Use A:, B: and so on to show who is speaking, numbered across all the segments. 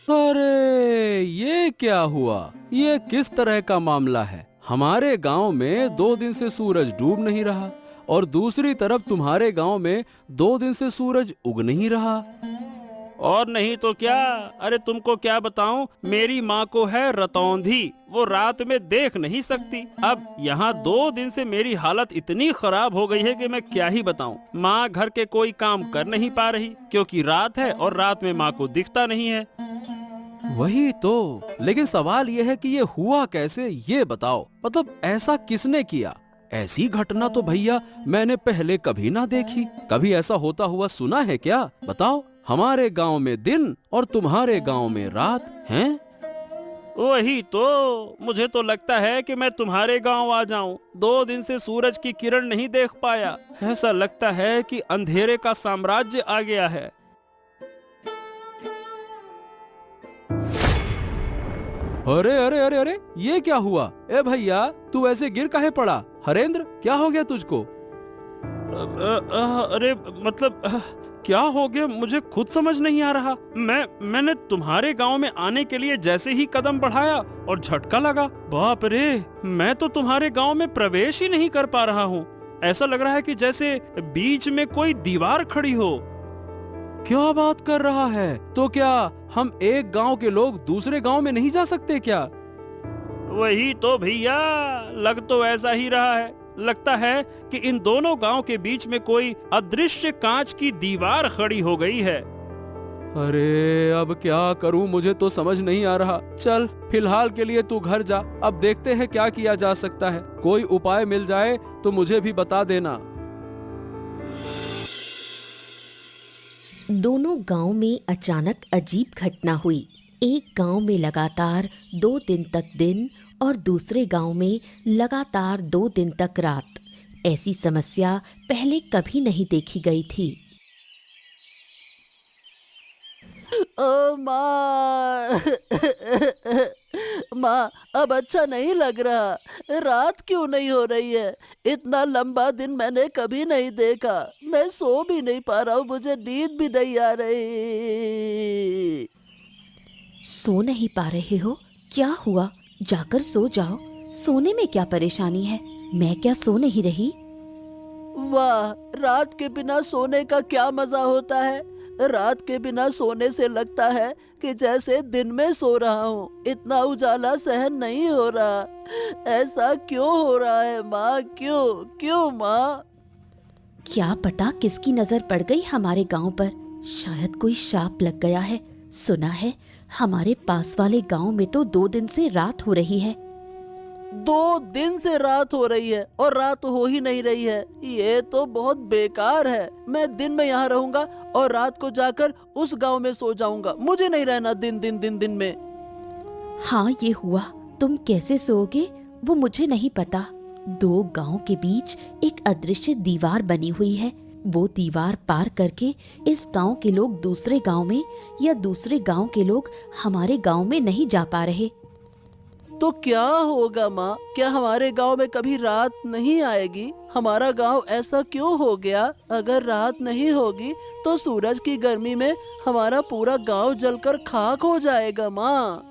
A: अरे ये क्या हुआ? ये किस तरह का मामला है? हमारे गांव में 2 दिन से सूरज डूब नहीं रहा और दूसरी तरफ तुम्हारे गांव में 2 दिन से सूरज उग नहीं रहा।
B: और नहीं तो क्या। अरे तुमको क्या बताऊं, मेरी माँ को है रतौंधी, वो रात में देख नहीं सकती। अब यहाँ 2 दिन से मेरी हालत इतनी खराब हो गई है कि मैं क्या ही बताऊं। माँ घर के कोई काम कर नहीं पा रही क्योंकि रात है और रात में माँ को दिखता नहीं है।
A: वही तो, लेकिन सवाल ये है कि ये हुआ कैसे, ये बताओ। मतलब ऐसा किसने किया? ऐसी घटना तो भैया मैंने पहले कभी ना देखी। कभी ऐसा होता हुआ सुना है क्या? बताओ। हमारे गांव में दिन और तुम्हारे गांव में रात हैं।
B: वही तो, मुझे तो लगता है कि मैं तुम्हारे गांव आ जाऊं। 2 दिन से सूरज की किरण नहीं देख पाया। ऐसा लगता है कि अंधेरे का साम्राज्य आ गया है।
A: अरे अरे अरे अरे, ये क्या हुआ? ए भैया, तू ऐसे गिर काहे पड़ा? हरेंद्र, क्या हो गया तुझको?
B: अरे मतलब क्या हो गया मुझे खुद समझ नहीं आ रहा। मैंने तुम्हारे गांव में आने के लिए जैसे ही कदम बढ़ाया और झटका लगा। बाप रे, मैं तो तुम्हारे गांव में प्रवेश ही नहीं कर पा रहा हूँ। ऐसा लग रहा है कि जैसे बीच में कोई दीवार खड़ी हो।
A: क्या बात कर रहा है? तो क्या हम एक गांव के लोग दूसरे गांव में नहीं जा सकते क्या?
B: वही तो भैया, लग तो ऐसा ही रहा है। लगता है कि इन दोनों गांव के बीच में कोई अदृश्य कांच की दीवार खड़ी हो गई है।
A: अरे अब क्या करूं, मुझे तो समझ नहीं आ रहा। चल फिलहाल के लिए तू घर जा, अब देखते हैं क्या किया जा सकता है। कोई उपाय मिल जाए तो मुझे भी बता देना।
C: दोनों गांव में अचानक अजीब घटना हुई। एक गांव में लगातार 2 दिन तक दिन और दूसरे गांव में लगातार 2 दिन तक रात। ऐसी समस्या पहले कभी नहीं देखी गई थी।
D: ओ माँ माँ, अब अच्छा नहीं लग रहा। रात क्यों नहीं हो रही है? इतना लंबा दिन मैंने कभी नहीं देखा। मैं सो भी नहीं पा रहा हूँ, मुझे नींद भी नहीं आ रही।
C: सो नहीं पा रहे हो? क्या हुआ? जाकर सो जाओ। सोने में क्या परेशानी है? मैं क्या सो नहीं रही?
D: वाह, रात के बिना सोने का क्या मजा होता है। रात के बिना सोने से लगता है कि जैसे दिन में सो रहा हूँ। इतना उजाला सहन नहीं हो रहा। ऐसा क्यों हो रहा है माँ? क्यों क्यों माँ?
C: क्या पता किसकी नजर पड़ गई हमारे गांव पर। शायद कोई शाप लग गया है। सुना है हमारे पास वाले गांव में तो 2 दिन से रात हो रही है।
D: 2 दिन से रात हो रही है और रात हो ही नहीं रही है। ये तो बहुत बेकार है। मैं दिन में यहाँ रहूंगा और रात को जाकर उस गांव में सो जाऊंगा। मुझे नहीं रहना दिन में।
C: हाँ, ये हुआ। तुम कैसे सोओगे वो मुझे नहीं पता। 2 गांव के बीच एक अदृश्य दीवार बनी हुई है। वो दीवार पार करके इस गांव के लोग दूसरे गांव में या दूसरे गांव के लोग हमारे गांव में नहीं जा पा रहे।
D: तो क्या होगा माँ? क्या हमारे गांव में कभी रात नहीं आएगी? हमारा गांव ऐसा क्यों हो गया? अगर रात नहीं होगी तो सूरज की गर्मी में हमारा पूरा गांव जलकर खाक हो जाएगा माँ।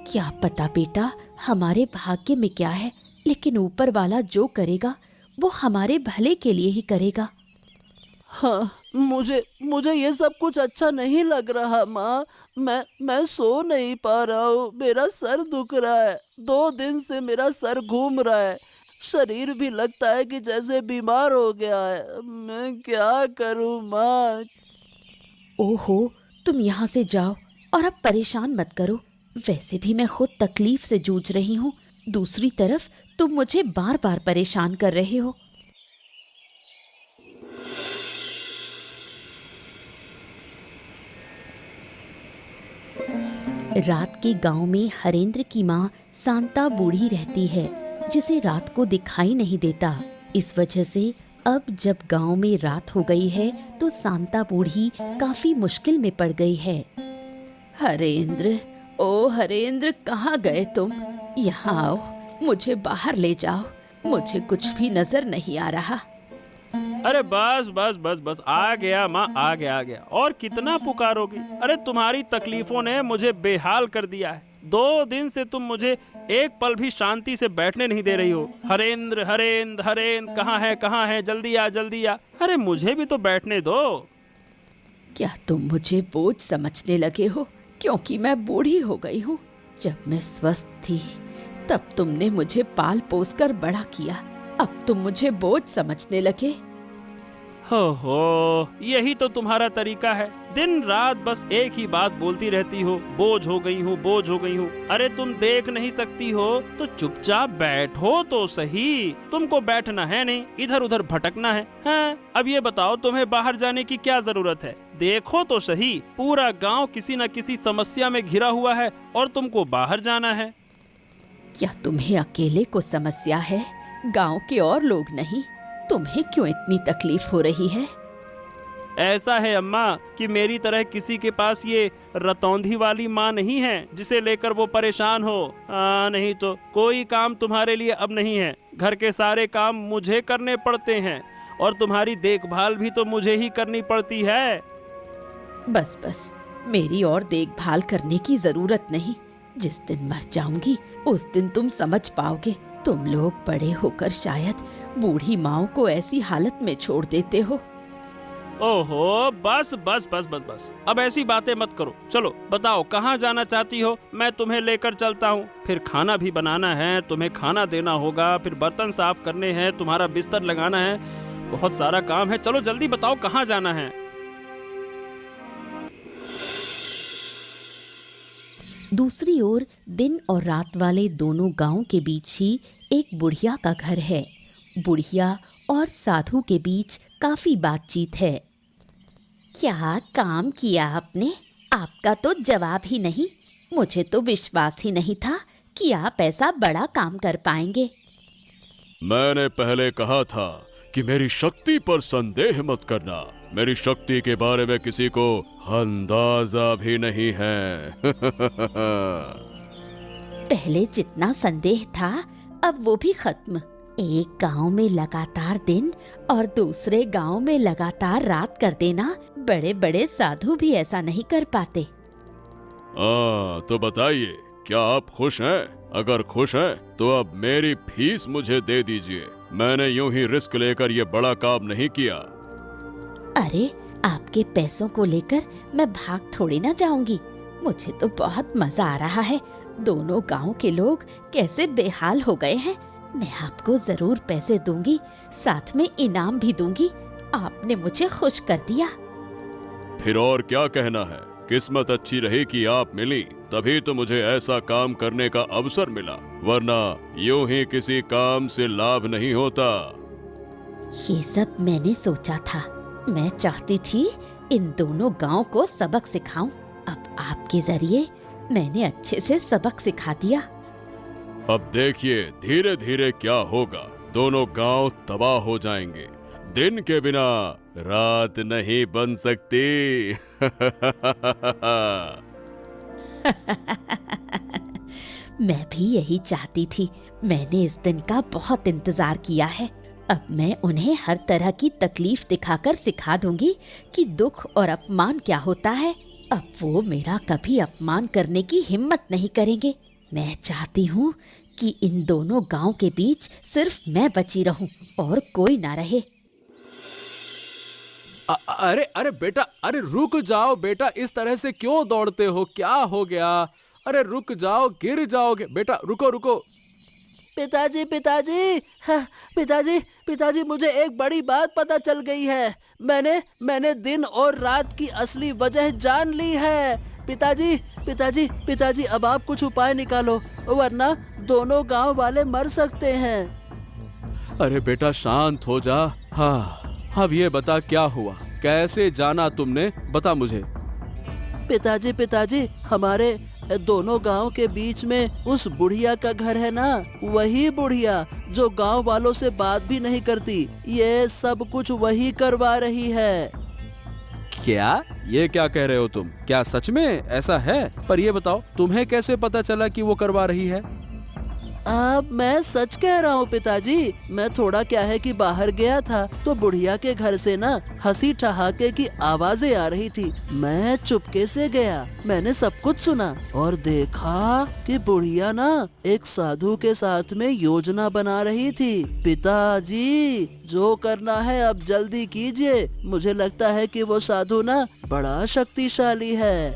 C: क्या पता बेटा, हमारे भाग्य में क्या है, लेकिन ऊपर वाला जो करेगा वो हमारे भले के लिए ही करेगा।
D: हाँ, मुझे ये सब कुछ अच्छा नहीं लग रहा माँ। मैं सो नहीं पा रहा हूँ। मेरा सर दुख रहा है। 2 दिन से मेरा सर घूम रहा है। शरीर भी लगता है कि जैसे बीमार हो गया है। मैं क्या करूँ माँ?
C: ओहो, तुम यहाँ से जाओ और अब परेशान मत करो। वैसे भी मैं खुद तकलीफ से जूझ रही हूँ। दूसरी तरफ तुम मुझे बार बार परेशान कर रहे हो। रात के गांव में हरेंद्र की माँ शांता बूढ़ी रहती है, जिसे रात को दिखाई नहीं देता। इस वजह से अब जब गांव में रात हो गई है तो शांता बूढ़ी काफी मुश्किल में पड़ गई है। हरेंद्र, ओ हरेंद्र, कहाँ गए तुम? यहाँ आओ, मुझे बाहर ले जाओ। मुझे कुछ भी नजर नहीं आ रहा।
B: अरे बस बस बस बस, आ गया माँ, आ गया। और कितना पुकारोगी? अरे तुम्हारी तकलीफों ने मुझे बेहाल कर दिया है। 2 दिन से तुम मुझे एक पल भी शांति से बैठने नहीं दे रही हो। हरेंद्र हरेंद्र हरेंद्र, कहाँ है, जल्दी आ। अरे मुझे भी तो बैठने दो।
C: क्या तुम मुझे बोझ समझने लगे हो क्योंकि मैं बूढ़ी हो गई हूँ? जब मैं स्वस्थ थी तब तुमने मुझे पाल पोस कर बड़ा किया, अब तुम मुझे बोझ समझने लगे।
B: हो, यही तो तुम्हारा तरीका है। दिन रात बस एक ही बात बोलती रहती हो, बोझ हो गई हूँ। अरे तुम देख नहीं सकती हो तो चुपचाप बैठो तो सही। तुमको बैठना है नहीं, इधर उधर भटकना है। हाँ, अब ये बताओ तुम्हें बाहर जाने की क्या जरूरत है? देखो तो सही, पूरा गांव किसी न किसी समस्या में घिरा हुआ है और तुमको बाहर जाना है।
C: क्या तुम्हें अकेले को समस्या है, गांव के और लोग नहीं? तुम्हें क्यों इतनी तकलीफ हो रही है?
B: ऐसा है अम्मा कि मेरी तरह किसी के पास ये रतौंधी वाली माँ नहीं है जिसे लेकर वो परेशान हो। नहीं तो कोई काम तुम्हारे लिए अब नहीं है। घर के सारे काम मुझे करने पड़ते हैं और तुम्हारी देखभाल भी तो मुझे ही करनी पड़ती है।
C: बस, मेरी और देखभाल करने की जरूरत नहीं। जिस दिन मर जाऊंगी उस दिन तुम समझ पाओगे। तुम लोग बड़े होकर शायद बूढ़ी माँ को ऐसी हालत में छोड़ देते हो।
B: ओहो, बस। अब ऐसी बातें मत करो। चलो बताओ कहाँ जाना चाहती हो, मैं तुम्हें लेकर चलता हूँ। फिर खाना भी बनाना है, तुम्हें खाना देना होगा, फिर बर्तन साफ करने हैं, तुम्हारा बिस्तर लगाना है, बहुत सारा काम है। चलो जल्दी बताओ कहाँ जाना है।
C: दूसरी ओर दिन और रात वाले दोनों गांव के बीच ही एक बुढ़िया का घर है। बुढ़िया और साधु के बीच काफी बातचीत है। क्या काम किया आपने? आपका तो जवाब ही नहीं। मुझे तो विश्वास ही नहीं था कि आप ऐसा बड़ा काम कर पाएंगे।
A: मैंने पहले कहा था कि मेरी शक्ति पर संदेह मत करना। मेरी शक्ति के बारे में किसी को अंदाजा भी नहीं है।
C: पहले जितना संदेह था अब वो भी खत्म। एक गांव में लगातार दिन और दूसरे गांव में लगातार रात कर देना बड़े बड़े साधु भी ऐसा नहीं कर पाते।
A: तो बताइए, क्या आप खुश हैं? अगर खुश हैं तो अब मेरी फीस मुझे दे दीजिए। मैंने यूं ही रिस्क लेकर ये बड़ा काम नहीं किया।
C: अरे, आपके पैसों को लेकर मैं भाग थोड़ी ना जाऊंगी। मुझे तो बहुत मजा आ रहा है। दोनों गांव के लोग कैसे बेहाल हो गए हैं। मैं आपको जरूर पैसे दूंगी, साथ में इनाम भी दूंगी। आपने मुझे खुश कर दिया।
A: फिर और क्या कहना है? किस्मत अच्छी रही कि आप मिली, तभी तो मुझे ऐसा काम करने का अवसर मिला, वरना यूं ही किसी काम से लाभ नहीं होता।
C: ये सब मैंने सोचा था। मैं चाहती थी इन दोनों गांव को सबक सिखाऊं। अब आपके जरिए मैंने अच्छे से सबक सिखा दिया।
A: अब देखिए धीरे धीरे क्या होगा। दोनों गांव तबाह हो जाएंगे। दिन के बिना रात नहीं बन सकती।
C: मैं भी यही चाहती थी। मैंने इस दिन का बहुत इंतजार किया है। अब मैं उन्हें हर तरह की तकलीफ दिखाकर सिखा दूंगी कि दुख और अपमान क्या होता है। अब वो मेरा कभी अपमान करने की हिम्मत नहीं करेंगे। मैं चाहती हूँ कि इन दोनों गांव के बीच सिर्फ मैं बची रहूं और कोई ना रहे।
A: अरे बेटा, अरे रुक जाओ बेटा, इस तरह से क्यों दौड़ते हो? क्या हो गया? अरे रुक जाओ, गिर जाओगे। बेटा रुको।
D: पिताजी, मुझे एक बड़ी बात पता चल गई है। मैंने दिन और रात की असली वजह जान ली है। पिताजी, अब आप कुछ उपाय निकालो, वरना दोनों गांव वाले मर सकते हैं।
A: अरे बेटा शांत हो जा। हाँ, अब ये बता क्या हुआ, कैसे जाना तुमने? बता मुझे।
D: पिताजी, हमारे दोनों गांव के बीच में उस बुढ़िया का घर है ना, वही बुढ़िया जो गांव वालों से बात भी नहीं करती। ये सब कुछ वही करवा रही है।
A: क्या? ये क्या कह रहे हो तुम? क्या सच में ऐसा है? पर ये बताओ, तुम्हें कैसे पता चला कि वो करवा रही है?
D: अब मैं सच कह रहा हूँ पिताजी। मैं थोड़ा क्या है कि बाहर गया था तो बुढ़िया के घर से ना हंसी ठहाके की आवाजें आ रही थी। मैं चुपके से गया, मैंने सब कुछ सुना और देखा कि बुढ़िया ना एक साधु के साथ में योजना बना रही थी। पिताजी, जो करना है अब जल्दी कीजिए। मुझे लगता है कि वो साधु ना बड़ा शक्तिशाली है।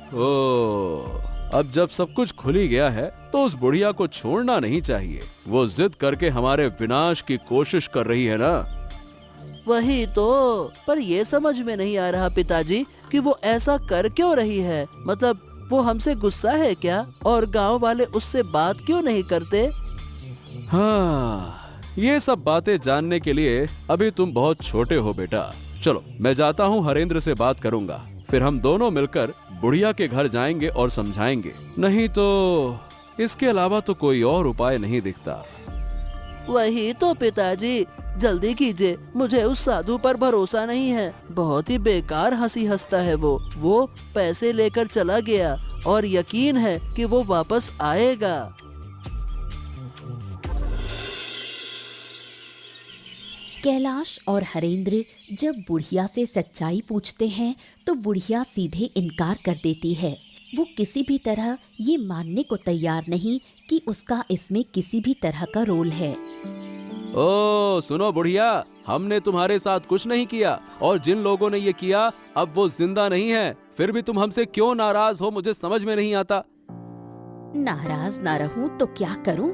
A: ओ, अब जब सब कुछ खुल ही गया है तो उस बुढ़िया को छोड़ना नहीं चाहिए। वो जिद करके हमारे विनाश की कोशिश कर रही है ना।
D: वही तो, पर ये समझ में नहीं आ रहा पिताजी कि वो ऐसा कर क्यों रही है। मतलब वो हमसे गुस्सा है क्या? और गांव वाले उससे बात क्यों नहीं करते?
A: हाँ, ये सब बातें जानने के लिए अभी तुम बहुत छोटे हो बेटा। चलो मैं जाता हूँ, हरेंद्र से बात करूंगा, फिर हम दोनों मिलकर बुढ़िया के घर जाएंगे और समझाएंगे। नहीं तो इसके अलावा तो कोई और उपाय नहीं दिखता।
D: वही तो पिताजी, जल्दी कीजिए। मुझे उस साधु पर भरोसा नहीं है। बहुत ही बेकार हंसी हंसता है वो पैसे लेकर चला गया और यकीन है कि वो वापस आएगा।
C: कैलाश और हरेंद्र जब बुढ़िया से सच्चाई पूछते हैं तो बुढ़िया सीधे इनकार कर देती है। वो किसी भी तरह ये मानने को तैयार नहीं कि उसका इसमें किसी भी तरह का रोल है।
A: ओ सुनो बुढ़िया, हमने तुम्हारे साथ कुछ नहीं किया और जिन लोगों ने ये किया अब वो जिंदा नहीं है। फिर भी तुम हमसे क्यों नाराज हो, मुझे समझ में नहीं आता।
C: नाराज ना रहूं तो क्या करूं?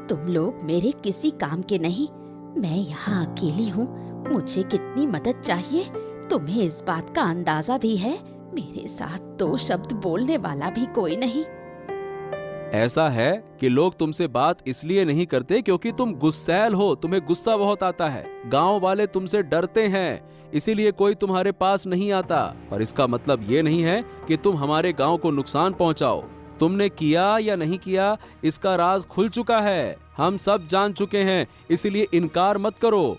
C: तुम लोग मेरे किसी काम के नहीं। मैं यहाँ अकेली हूँ, मुझे कितनी मदद चाहिए तुम्हें इस बात का अंदाजा भी है। मेरे साथ दो शब्द बोलने वाला भी कोई नहीं।
A: ऐसा है कि लोग तुमसे बात इसलिए नहीं करते क्योंकि तुम गुस्सैल हो, तुम्हें गुस्सा बहुत आता है। गांव वाले तुमसे डरते हैं, इसीलिए कोई तुम्हारे पास नहीं आता। पर इसका मतलब ये नहीं है कि तुम हमारे गांव को नुकसान पहुंचाओ। तुमने किया या नहीं किया इसका राज खुल चुका है, हम सब जान चुके हैं, इसलिए इनकार मत करो।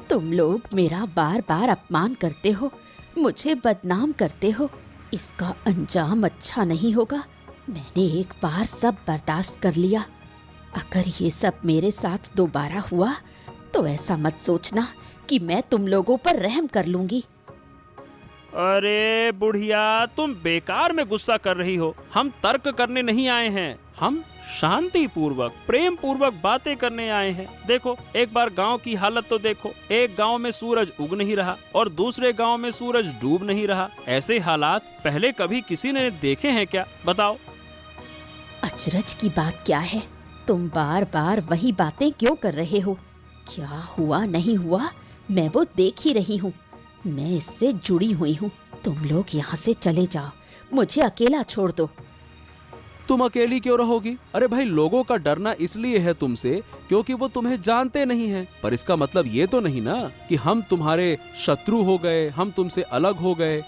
C: तुम लोग मेरा बार बार अपमान करते हो, मुझे बदनाम करते हो। इसका अंजाम अच्छा नहीं होगा। मैंने एक बार सब बर्दाश्त कर लिया। अगर ये सब मेरे साथ दोबारा हुआ तो ऐसा मत सोचना कि मैं तुम लोगों पर रहम कर लूंगी।
B: अरे बुढ़िया, तुम बेकार में गुस्सा कर रही हो। हम तर्क करने नहीं आए हैं, हम शांति पूर्वक प्रेम पूर्वक बातें करने आए हैं। देखो, एक बार गांव की हालत तो देखो। एक गांव में सूरज उग नहीं रहा और दूसरे गांव में सूरज डूब नहीं रहा। ऐसे हालात पहले कभी किसी ने देखे हैं क्या? बताओ।
C: अचरज की बात क्या है? तुम बार बार वही बातें क्यों कर रहे हो? क्या हुआ नहीं हुआ मैं वो देख ही रही हूँ। मैं इससे जुड़ी हुई हूँ। तुम लोग यहाँ से चले जाओ, मुझे अकेला छोड़ दो।
A: तुम अकेली क्यों रहोगी? अरे भाई, लोगों का डरना इसलिए है तुमसे क्योंकि वो तुम्हें जानते नहीं हैं। पर इसका मतलब ये तो नहीं ना कि हम तुम्हारे शत्रु हो गए, हम तुमसे अलग हो गए।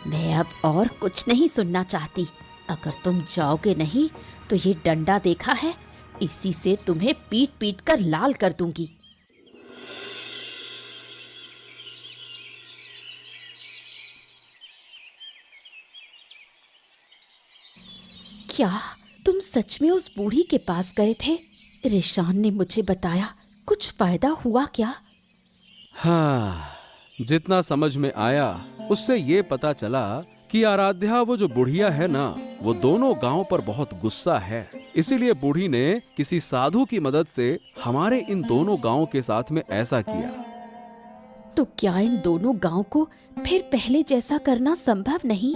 C: मैं अब और कुछ नहीं सुनना चाहती। अगर तुम जाओगे नहीं तो ये डंडा देखा है, इसी से तुम्हें पीट पीट कर लाल कर दूंगी। क्या तुम सच में उस बूढ़ी के पास गए थे? रिशान ने मुझे बताया। कुछ फायदा हुआ क्या?
A: हाँ, जितना समझ में आया उससे ये पता चला कि आराध्या, वो जो बुढ़िया है ना, वो दोनों गांव पर बहुत गुस्सा है। इसीलिए बूढ़ी ने किसी साधु की मदद से हमारे इन दोनों गांव के साथ में ऐसा किया।
C: तो क्या इन दोनों गांव को फिर पहले जैसा करना संभव नहीं?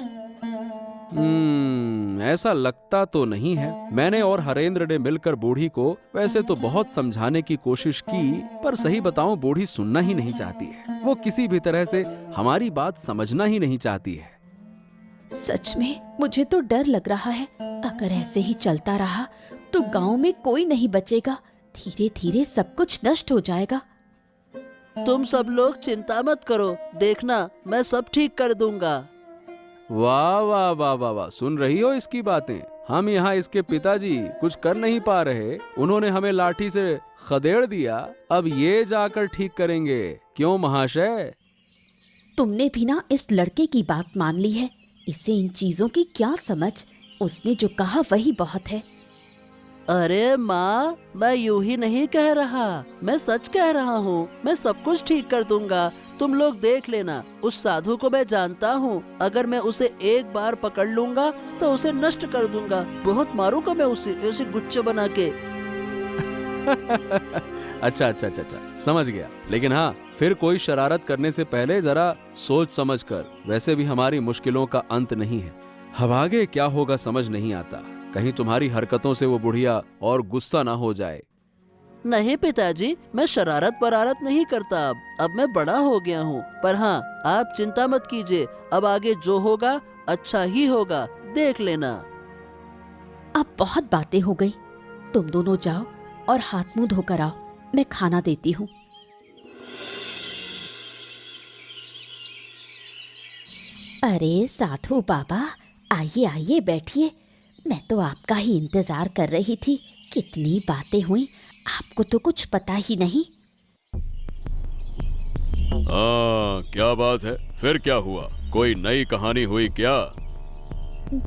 A: ऐसा लगता तो नहीं है। मैंने और हरेंद्र ने मिलकर बूढ़ी को वैसे तो बहुत समझाने की कोशिश की, पर सही बताऊं बूढ़ी सुनना ही नहीं चाहती है। वो किसी भी तरह से हमारी बात समझना ही नहीं चाहती है।
C: सच में मुझे तो डर लग रहा है। अगर ऐसे ही चलता रहा तो गांव में कोई नहीं बचेगा। धीरे धीरे सब कुछ नष्ट हो जाएगा।
D: तुम सब लोग चिंता मत करो, देखना मैं सब ठीक कर दूंगा।
A: वाह वाह वाह वाह वाह, सुन रही हो इसकी बातें? हम यहाँ इसके पिताजी कुछ कर नहीं पा रहे, उन्होंने हमें लाठी से खदेड़ दिया, अब ये जाकर ठीक करेंगे। क्यों महाशय?
C: तुमने भी ना इस लड़के की बात मान ली है। इसे इन चीजों की क्या समझ? उसने जो कहा वही बहुत है।
D: अरे माँ, मैं यूं ही नहीं कह रहा, मैं सच कह रहा हूँ। मैं सब कुछ ठीक कर दूंगा, तुम लोग देख लेना। उस साधु को मैं जानता हूँ, अगर मैं उसे एक बार पकड़ लूंगा तो उसे नष्ट कर दूंगा। बहुत मारूंगा मैं उसे गुच्चे बना के।
A: अच्छा अच्छा अच्छा अच्छा, समझ गया। लेकिन हाँ, फिर कोई शरारत करने से पहले जरा सोच समझ कर। वैसे भी हमारी मुश्किलों का अंत नहीं है। अब आगे क्या होगा समझ नहीं आता। कहीं तुम्हारी हरकतों से वो बुढ़िया और गुस्सा ना हो जाए।
D: नहीं पिताजी, मैं शरारत वरारत नहीं करता। अब मैं बड़ा हो गया हूँ। पर हाँ, आप चिंता मत कीजिए, अब आगे जो होगा अच्छा ही होगा, देख लेना।
C: अब बहुत बातें हो गई, तुम दोनों जाओ और हाथ मुंह धोकर आओ, मैं खाना देती हूँ। अरे साधु बाबा, आइए आइए बैठिए। मैं तो आपका ही इंतजार कर रही थी। कितनी बातें हुई, आपको तो कुछ पता ही नहीं।
A: क्या बात है? फिर क्या हुआ? कोई नई कहानी हुई क्या?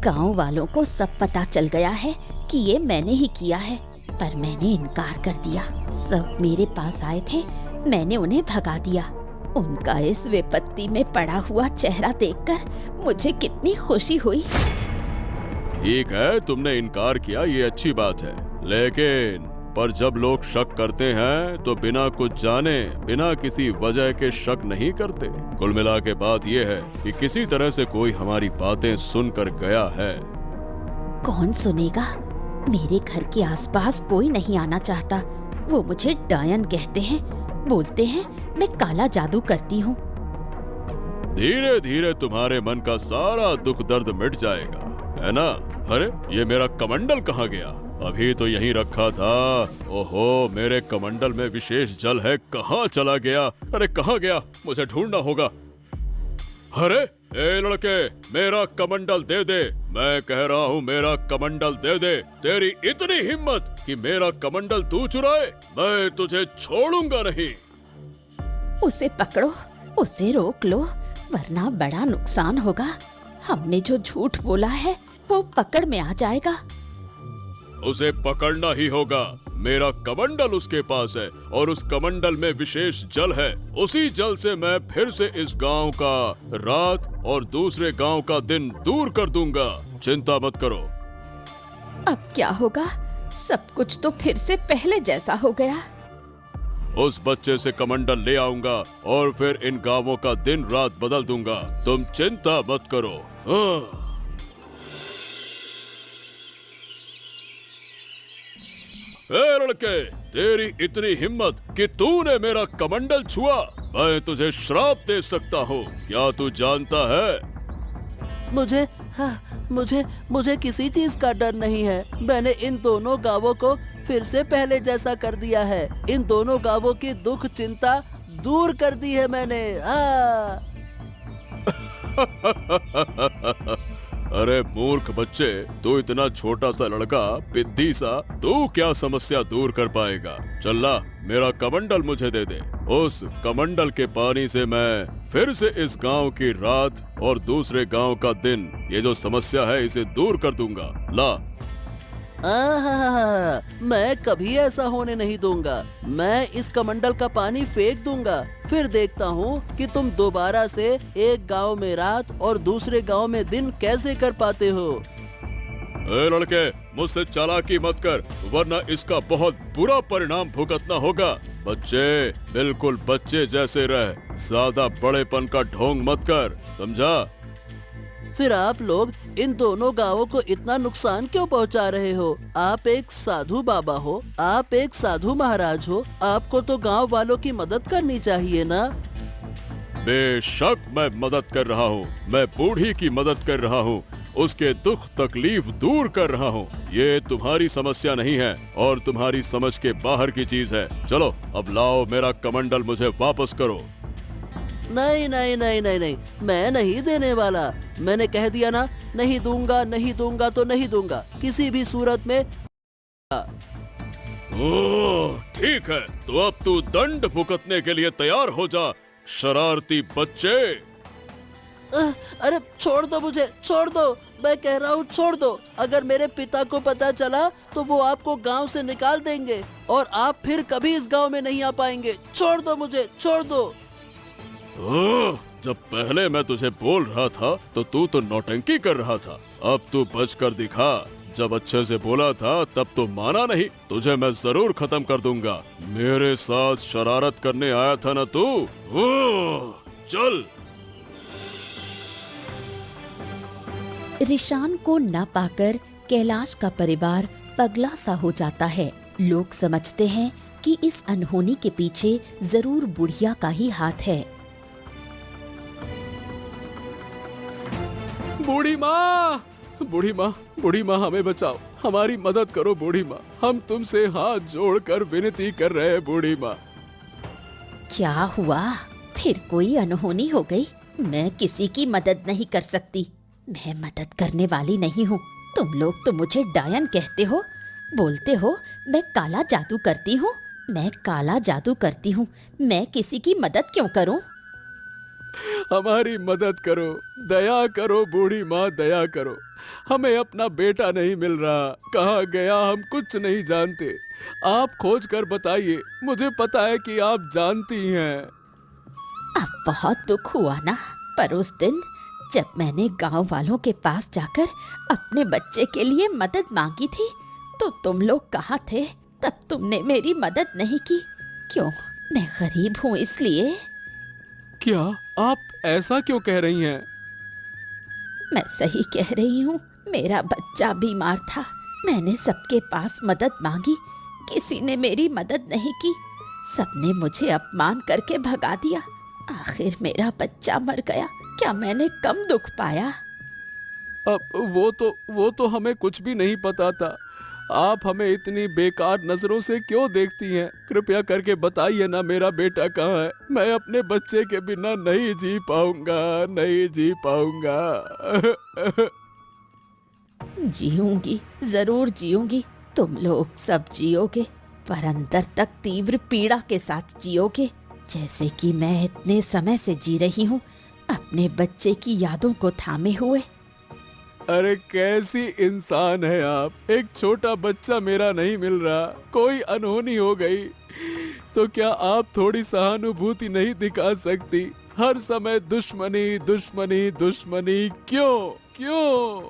C: गांव वालों को सब पता चल गया है कि ये मैंने ही किया है, पर मैंने इनकार कर दिया। सब मेरे पास आए थे, मैंने उन्हें भगा दिया। उनका इस विपत्ति में पड़ा हुआ चेहरा देखकर मुझे कितनी खुशी हुई।
A: ठीक है, तुमने इनकार किया, ये अच्छी बात है। लेकिन पर जब लोग शक करते हैं तो बिना कुछ जाने, बिना किसी वजह के शक नहीं करते। कुल मिला के बात ये है कि किसी तरह से कोई हमारी बातें सुनकर गया है।
C: कौन सुनेगा? मेरे घर के आसपास कोई नहीं आना चाहता। वो मुझे डायन कहते हैं, बोलते हैं मैं काला जादू करती हूँ।
A: धीरे धीरे तुम्हारे मन का सारा दुख दर्द मिट जाएगा, है ना? अरे ये मेरा कमंडल कहाँ गया? अभी तो यहीं रखा था। ओहो, मेरे कमंडल में विशेष जल है, कहाँ चला गया? अरे कहाँ गया? मुझे ढूंढना होगा। अरे ए लड़के, मेरा कमंडल दे दे। मैं कह रहा हूँ मेरा कमंडल दे दे। तेरी इतनी हिम्मत कि मेरा कमंडल तू चुराए? मैं तुझे छोड़ूंगा नहीं।
C: उसे पकड़ो, उसे रोक लो, वरना बड़ा नुकसान होगा। हमने जो झूठ बोला है वो पकड़ में आ जाएगा।
A: उसे पकड़ना ही होगा। मेरा कमंडल उसके पास है और उस कमंडल में विशेष जल है। उसी जल से मैं फिर से इस गांव का रात और दूसरे गांव का दिन दूर कर दूंगा। चिंता मत करो।
C: अब क्या होगा? सब कुछ तो फिर से पहले जैसा हो गया।
A: उस बच्चे से कमंडल ले आऊंगा और फिर इन गांवों का दिन रात बदल दूंगा। तुम चिंता मत करो। हाँ। ए लड़के, तेरी इतनी हिम्मत कि तूने मेरा कमंडल छुआ, मैं तुझे श्राप दे सकता हूँ। क्या तू जानता है?
D: मुझे किसी चीज का डर नहीं है। मैंने इन दोनों गांवों को फिर से पहले जैसा कर दिया है। इन दोनों गांवों की दुख चिंता दूर कर दी है मैंने।
A: अरे मूर्ख बच्चे, तू इतना छोटा सा लड़का, पिद्दी सा, तू क्या समस्या दूर कर पाएगा? चल मेरा कमंडल मुझे दे दे। उस कमंडल के पानी से मैं फिर से इस गांव की रात और दूसरे गांव का दिन, ये जो समस्या है इसे दूर कर दूंगा। ला।
D: मैं कभी ऐसा होने नहीं दूंगा। मैं इस कमंडल का पानी फेंक दूंगा, फिर देखता हूँ कि तुम दोबारा से एक गांव में रात और दूसरे गांव में दिन कैसे कर पाते हो।
A: ए लड़के, मुझसे चालाकी मत कर, वरना इसका बहुत बुरा परिणाम भुगतना होगा। बच्चे, बिल्कुल बच्चे जैसे रह, ज्यादा बड़ेपन का ढोंग मत कर, समझा?
D: फिर आप लोग इन दोनों गांवों को इतना नुकसान क्यों पहुंचा रहे हो? आप एक साधु बाबा हो, आप एक साधु महाराज हो, आपको तो गांव वालों की मदद करनी चाहिए ना?
A: बेशक मैं मदद कर रहा हूँ। मैं बूढ़ी की मदद कर रहा हूँ, उसके दुख तकलीफ दूर कर रहा हूँ। ये तुम्हारी समस्या नहीं है और तुम्हारी समझ के बाहर की चीज है। चलो अब लाओ, मेरा कमंडल मुझे वापस करो।
D: नहीं नहीं नहीं नहीं नहीं, मैं नहीं देने वाला। मैंने कह दिया ना, नहीं दूंगा, नहीं दूंगा तो नहीं दूंगा, किसी भी सूरत में।
A: ओह, ठीक है, तो अब तू दंड भुगतने के लिए तैयार हो जा, शरारती बच्चे।
D: अरे छोड़ दो मुझे, छोड़ दो, मैं कह रहा हूँ छोड़ दो। अगर मेरे पिता को पता चला तो वो आपको गांव से निकाल देंगे और आप फिर कभी इस गांव में नहीं आ पाएंगे। छोड़ दो मुझे, छोड़ दो।
E: जब पहले मैं तुझे बोल रहा था तो तू तो नौटंकी कर रहा था, अब तू बच कर दिखा। जब अच्छे से बोला था तब तो माना नहीं, तुझे मैं जरूर खत्म कर दूंगा। मेरे साथ शरारत करने आया था ना तू? चल।
C: रिशान को न पाकर कैलाश का परिवार पगला सा हो जाता है। लोग समझते हैं कि इस अनहोनी के पीछे जरूर बुढ़िया का ही हाथ है।
A: बूढ़ी माँ, बूढ़ी माँ, बूढ़ी माँ, हमें बचाओ, हमारी मदद करो बूढ़ी माँ, हम तुमसे हाथ जोड़कर विनती कर रहे हैं बूढ़ी माँ।
C: क्या हुआ? फिर कोई अनहोनी हो गई? मैं किसी की मदद नहीं कर सकती, मैं मदद करने वाली नहीं हूँ। तुम लोग तो मुझे डायन कहते हो, बोलते हो मैं काला जादू करती हूँ। मैं काला जादू करती हूँ, मैं किसी की मदद क्यों करूँ?
A: हमारी मदद करो, दया करो बूढ़ी माँ, दया करो। हमें अपना बेटा नहीं मिल रहा, कहाँ गया हम कुछ नहीं जानते। आप खोज कर बताइए, मुझे पता है कि आप जानती हैं।
C: अब बहुत दुख हुआ ना, पर उस दिन जब मैंने गांव वालों के पास जाकर अपने बच्चे के लिए मदद मांगी थी तो तुम लोग कहाँ थे? तब तुमने मेरी मदद नहीं की। क्यों? मैं गरीब हूँ इसलिए?
A: क्या आप ऐसा क्यों कह रही हैं?
C: मैं सही कह रही हूँ, मेरा बच्चा बीमार था। मैंने सबके पास मदद मांगी, किसी ने मेरी मदद नहीं की। सबने मुझे अपमान करके भगा दिया। आखिर मेरा बच्चा मर गया। क्या मैंने कम दुख पाया?
A: अब वो तो हमें कुछ भी नहीं पता था। आप हमें इतनी बेकार नजरों से क्यों देखती हैं? कृपया करके बताइए ना, मेरा बेटा कहाँ है? मैं अपने बच्चे के बिना नहीं जी पाऊंगा, नहीं जी पाऊंगा।
C: जीऊंगी, जरूर जीऊंगी। तुम लोग सब जियोगे, पर अंदर तक तीव्र पीड़ा के साथ जियोगे, जैसे कि मैं इतने समय से जी रही हूँ, अपने बच्चे की यादों को थामे हुए।
A: अरे कैसी इंसान है आप? एक छोटा बच्चा मेरा नहीं मिल रहा, कोई अनहोनी हो गई तो क्या आप थोड़ी सहानुभूति नहीं दिखा सकती? हर समय दुश्मनी दुश्मनी दुश्मनी, क्यों क्यों?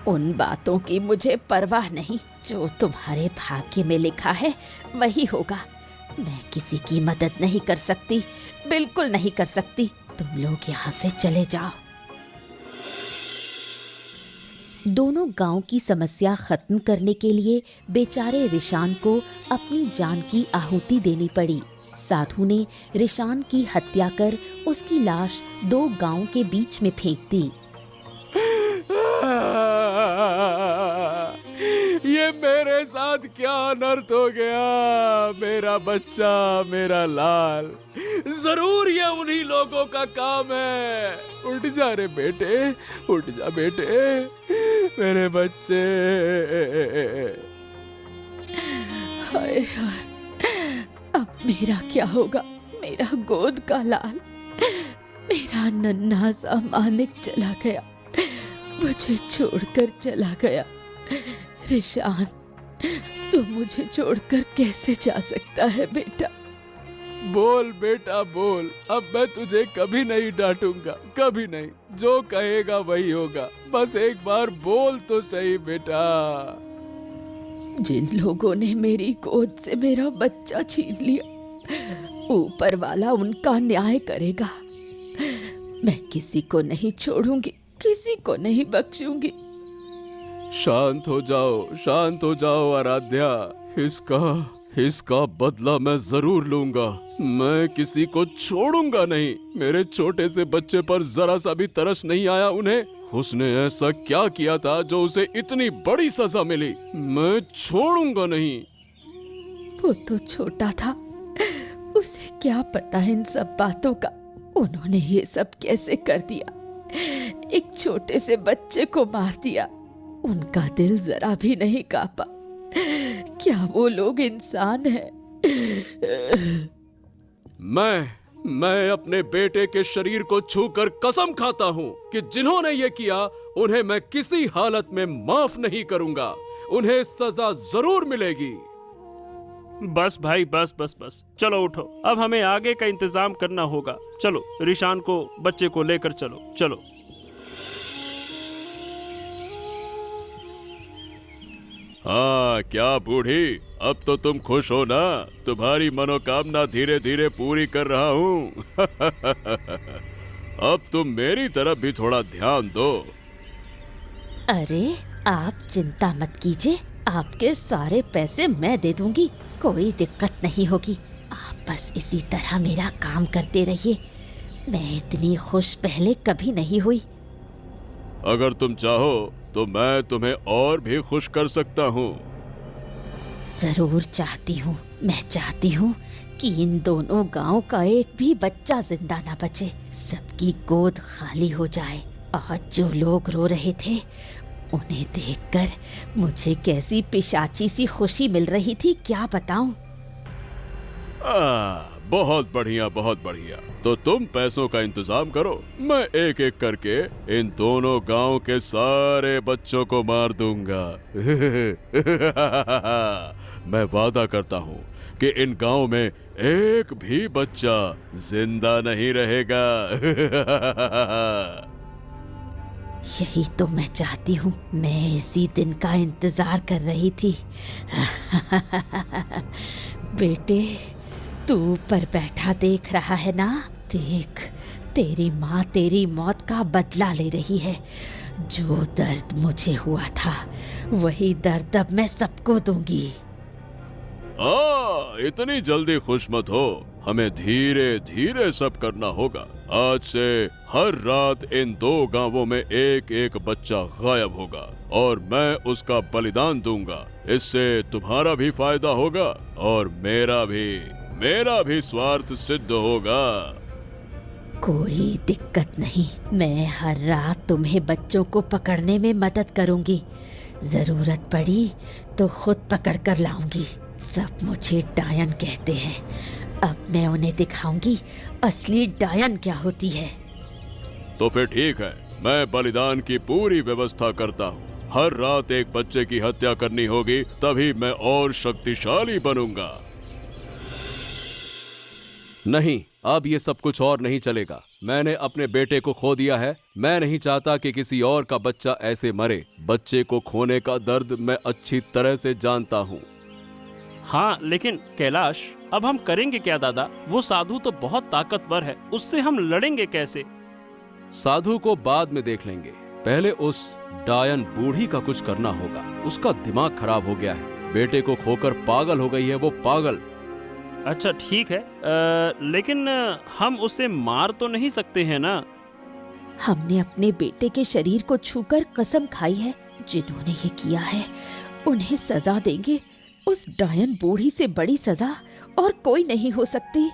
C: उन बातों की मुझे परवाह नहीं, जो तुम्हारे भाग्य में लिखा है वही होगा। मैं किसी की मदद नहीं कर सकती, बिल्कुल नहीं कर सकती। तुम लोग यहाँ से चले जाओ। दोनों गांव की समस्या खत्म करने के लिए बेचारे रिशान को अपनी जान की आहुति देनी पड़ी। साधु ने रिशान की हत्या कर उसकी लाश 2 गांव के बीच में फेंक दी।
A: ये मेरे साथ क्या अनर्थ हो गया? मेरा बच्चा, मेरा लाल, जरूर ये उन्हीं लोगों का काम है। उठ जा रे बेटे, उठ जा बेटे, मेरे बच्चे।
C: हाय हाय, अब मेरा क्या होगा? मेरा गोद का लाल, मेरा नन्हा सा मानिक चला गया, मुझे छोड़कर चला गया। रिशान, तू मुझे छोड़कर कैसे जा सकता है बेटा?
A: बोल बेटा बोल, अब मैं तुझे कभी नहीं डांटूंगा, कभी नहीं। जो कहेगा वही होगा, बस एक बार बोल तो सही बेटा।
C: जिन लोगों ने मेरी गोद से मेरा बच्चा छीन लिया, ऊपर वाला उनका न्याय करेगा। मैं किसी को नहीं छोड़ूंगी, किसी को नहीं बख्शूंगी।
A: शांत हो जाओ आराध्या। इसका बदला मैं जरूर लूंगा। मैं किसी को छोड़ूंगा नहीं। मेरे छोटे से बच्चे पर जरा सा भी तरस नहीं आया उन्हें। उसने ऐसा क्या किया था जो उसे इतनी बड़ी सजा मिली? मैं छोड़ूंगा नहीं।
C: वो तो छोटा था, उसे क्या पता इन सब बातों का। उन्होंने ये सब कैसे कर दिया? एक छोटे से बच्चे को मार दिया। उनका दिल जरा भी नहीं कांपा। क्या वो लोग इंसान हैं?
E: मैं अपने बेटे के शरीर को छूकर कसम खाता हूँ कि जिन्होंने ये किया उन्हें मैं किसी हालत में माफ नहीं करूंगा। उन्हें सजा जरूर मिलेगी।
B: बस भाई, बस बस बस, चलो उठो, अब हमें आगे का इंतजाम करना होगा। चलो रिशान को, बच्चे को लेकर चलो, चलो।
E: हाँ क्या बूढ़ी, अब तो तुम खुश हो ना? तुम्हारी मनोकामना धीरे धीरे पूरी कर रहा हूँ। अब तुम मेरी तरफ भी थोड़ा ध्यान दो।
C: अरे आप चिंता मत कीजिए, आपके सारे पैसे मैं दे दूंगी, कोई दिक्कत नहीं होगी। आप बस इसी तरह मेरा काम करते रहिए। मैं इतनी खुश पहले कभी नहीं हुई।
E: अगर तुम चाहो तो मैं तुम्हें और भी खुश कर सकता हूँ।
C: जरूर चाहती हूँ, मैं चाहती हूँ कि इन दोनों गांव का एक भी बच्चा जिंदा ना बचे, सबकी गोद खाली हो जाए। आज जो लोग रो रहे थे उन्हें देखकर मुझे कैसी पिशाची सी खुशी मिल रही थी, क्या बताऊं।
E: बहुत बढ़िया, बहुत बढ़िया। तो तुम पैसों का इंतजाम करो, मैं एक एक करके इन दोनों गांव के सारे बच्चों को मार दूंगा। मैं वादा करता हूँ कि इन गांव में एक भी बच्चा जिंदा नहीं रहेगा।
C: यही तो मैं चाहती हूँ, मैं इसी दिन का इंतजार कर रही थी। बेटे, तू ऊपर बैठा देख रहा है ना? देख, तेरी माँ तेरी मौत का बदला ले रही है। जो दर्द मुझे हुआ था वही दर्द अब मैं सबको दूंगी।
E: इतनी जल्दी खुश मत हो, हमें धीरे धीरे सब करना होगा। आज से हर रात इन दो गांवों में एक एक बच्चा गायब होगा और मैं उसका बलिदान दूंगा। इससे तुम्हारा भी फायदा होगा और मेरा भी स्वार्थ सिद्ध होगा।
C: कोई दिक्कत नहीं, मैं हर रात तुम्हें बच्चों को पकड़ने में मदद करूंगी। जरूरत पड़ी तो खुद पकड़ कर लाऊंगी। सब मुझे डायन कहते हैं, अब मैं उन्हें दिखाऊंगी असली डायन क्या होती है।
E: तो फिर ठीक है, मैं बलिदान की पूरी व्यवस्था करता हूँ। हर रात एक बच्चे की हत्या करनी होगी, तभी मैं और शक्तिशाली बनूंगा।
A: नहीं, अब ये सब कुछ और नहीं चलेगा। मैंने अपने बेटे को खो दिया है, मैं नहीं चाहता कि किसी और का बच्चा ऐसे मरे। बच्चे को खोने का दर्द मैं अच्छी तरह से जानता हूँ।
B: हाँ लेकिन कैलाश, अब हम करेंगे क्या दादा? वो साधु तो बहुत ताकतवर है, उससे हम लड़ेंगे कैसे?
A: साधु को बाद में देख लेंगे, पहले उस डायन बूढ़ी का कुछ करना होगा। उसका दिमाग खराब हो गया है, बेटे को खोकर पागल हो गई है वो पागल।
B: अच्छा ठीक है, लेकिन हम उसे मार तो नहीं सकते हैं ना?
C: हमने अपने बेटे के शरीर को छूकर कसम खाई है, जिन्होंने ये किया है उन्हें सजा देंगे। उस डायन बूढ़ी से बड़ी सजा और कोई नहीं हो सकती।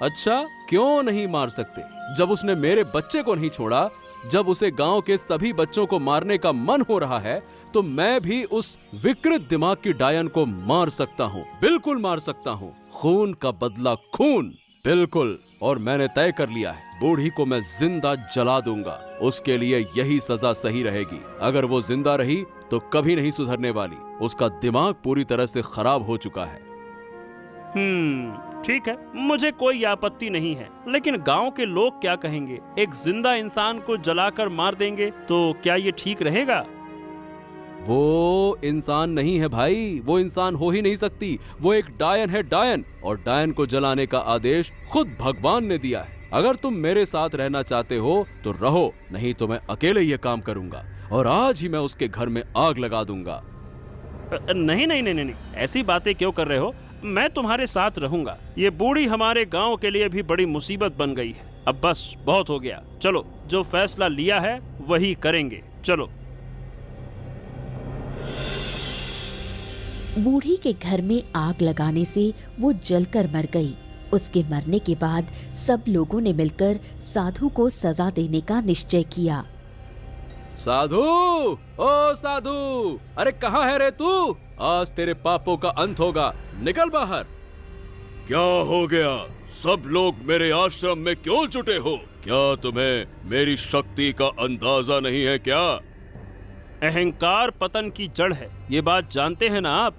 A: अच्छा, क्यों नहीं मार सकते? जब उसने मेरे बच्चे को नहीं छोड़ा, जब उसे गांव के सभी बच्चों को मारने का मन हो रहा है, तो मैं भी उस विकृत दिमाग की डायन को मार सकता हूँ। बिल्कुल मार सकता हूँ। खून का बदला खून, बिल्कुल। और मैंने तय कर लिया है, बूढ़ी को मैं जिंदा जला दूंगा। उसके लिए यही सजा सही रहेगी। अगर वो जिंदा रही तो कभी नहीं सुधरने वाली। उसका दिमाग पूरी तरह से खराब हो चुका है।
B: ठीक है, मुझे कोई आपत्ति नहीं है, लेकिन गांव के लोग क्या कहेंगे? एक जिंदा इंसान को जलाकर मार देंगे तो क्या ये ठीक रहेगा?
A: वो इंसान नहीं है भाई, वो इंसान हो ही नहीं सकती। वो एक डायन है, डायन। और डायन को जलाने का आदेश खुद भगवान ने दिया है। अगर तुम मेरे साथ रहना चाहते हो तो रहो, नहीं तो मैं अकेले ये काम करूंगा और आज ही मैं उसके घर में आग लगा दूंगा।
B: नहीं नहीं नहीं नहीं, ऐसी बातें क्यों कर रहे हो? मैं तुम्हारे साथ रहूंगा। ये बूढ़ी हमारे गांव के लिए भी बड़ी मुसीबत बन गई है। अब बस बहुत हो गया, चलो जो फैसला लिया है वही करेंगे, चलो।
C: बूढ़ी के घर में आग लगाने से वो जलकर मर गई। उसके मरने के बाद सब लोगों ने मिलकर साधु को सजा देने का निश्चय किया।
A: साधु, ओ साधु, अरे कहाँ है रे तू? आज तेरे पापों का अंत होगा, निकल बाहर।
E: क्या हो गया? सब लोग मेरे आश्रम में क्यों जुटे हो? क्या तुम्हें मेरी शक्ति का अंदाजा नहीं है क्या?
B: अहंकार पतन की जड़ है, ये बात जानते हैं ना आप?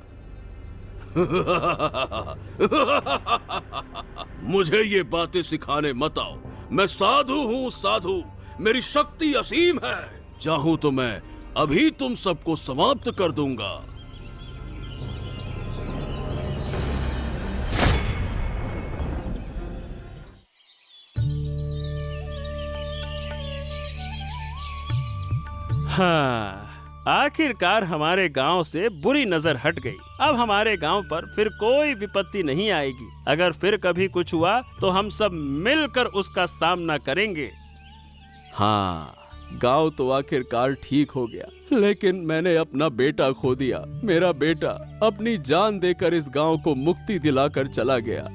E: मुझे ये बातें सिखाने मत आओ। मैं साधु हूँ, साधु। मेरी शक्ति असीम है। चाहूँ तो मैं अभी तुम सबको समाप्त कर दूंगा।
B: हाँ, आखिरकार हमारे गांव से बुरी नजर हट गई। अब हमारे गांव पर फिर कोई विपत्ति नहीं आएगी। अगर फिर कभी कुछ हुआ तो हम सब मिलकर उसका सामना करेंगे।
A: हाँ, गांव तो आखिरकार ठीक हो गया, लेकिन मैंने अपना बेटा खो दिया। मेरा बेटा अपनी जान देकर इस गांव को मुक्ति दिलाकर चला गया।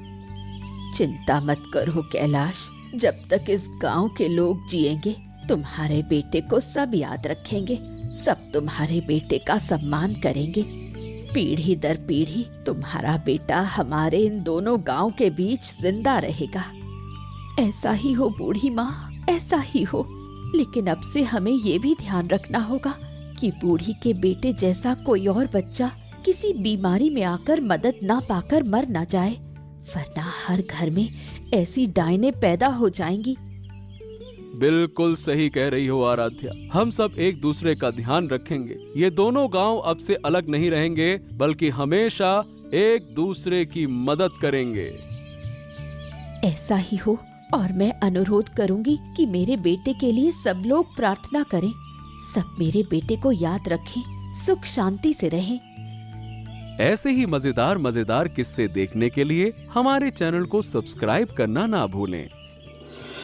C: चिंता मत करो कैलाश, जब तक इस गांव के लोग जिएंगे तुम्हारे बेटे को सब याद रखेंगे, सब तुम्हारे बेटे का सम्मान करेंगे। पीढ़ी दर पीढ़ी तुम्हारा बेटा हमारे इन दोनों गांव के बीच जिंदा रहेगा। ऐसा ही हो बूढ़ी माँ, ऐसा ही हो। लेकिन अब से हमें ये भी ध्यान रखना होगा कि बूढ़ी के बेटे जैसा कोई और बच्चा किसी बीमारी में आकर मदद ना पाकर मर ना जाए, वरना हर घर में ऐसी डायनें पैदा हो जाएंगी।
A: बिल्कुल सही कह रही हो आराध्या, हम सब एक दूसरे का ध्यान रखेंगे। ये दोनों गांव अब से अलग नहीं रहेंगे, बल्कि हमेशा एक दूसरे की मदद करेंगे।
C: ऐसा ही हो, और मैं अनुरोध करूंगी कि मेरे बेटे के लिए सब लोग प्रार्थना करें। सब मेरे बेटे को याद रखें, सुख शांति से रहें।
A: ऐसे ही मजेदार मजेदार किस्से देखने के लिए हमारे चैनल को सब्सक्राइब करना ना भूलें।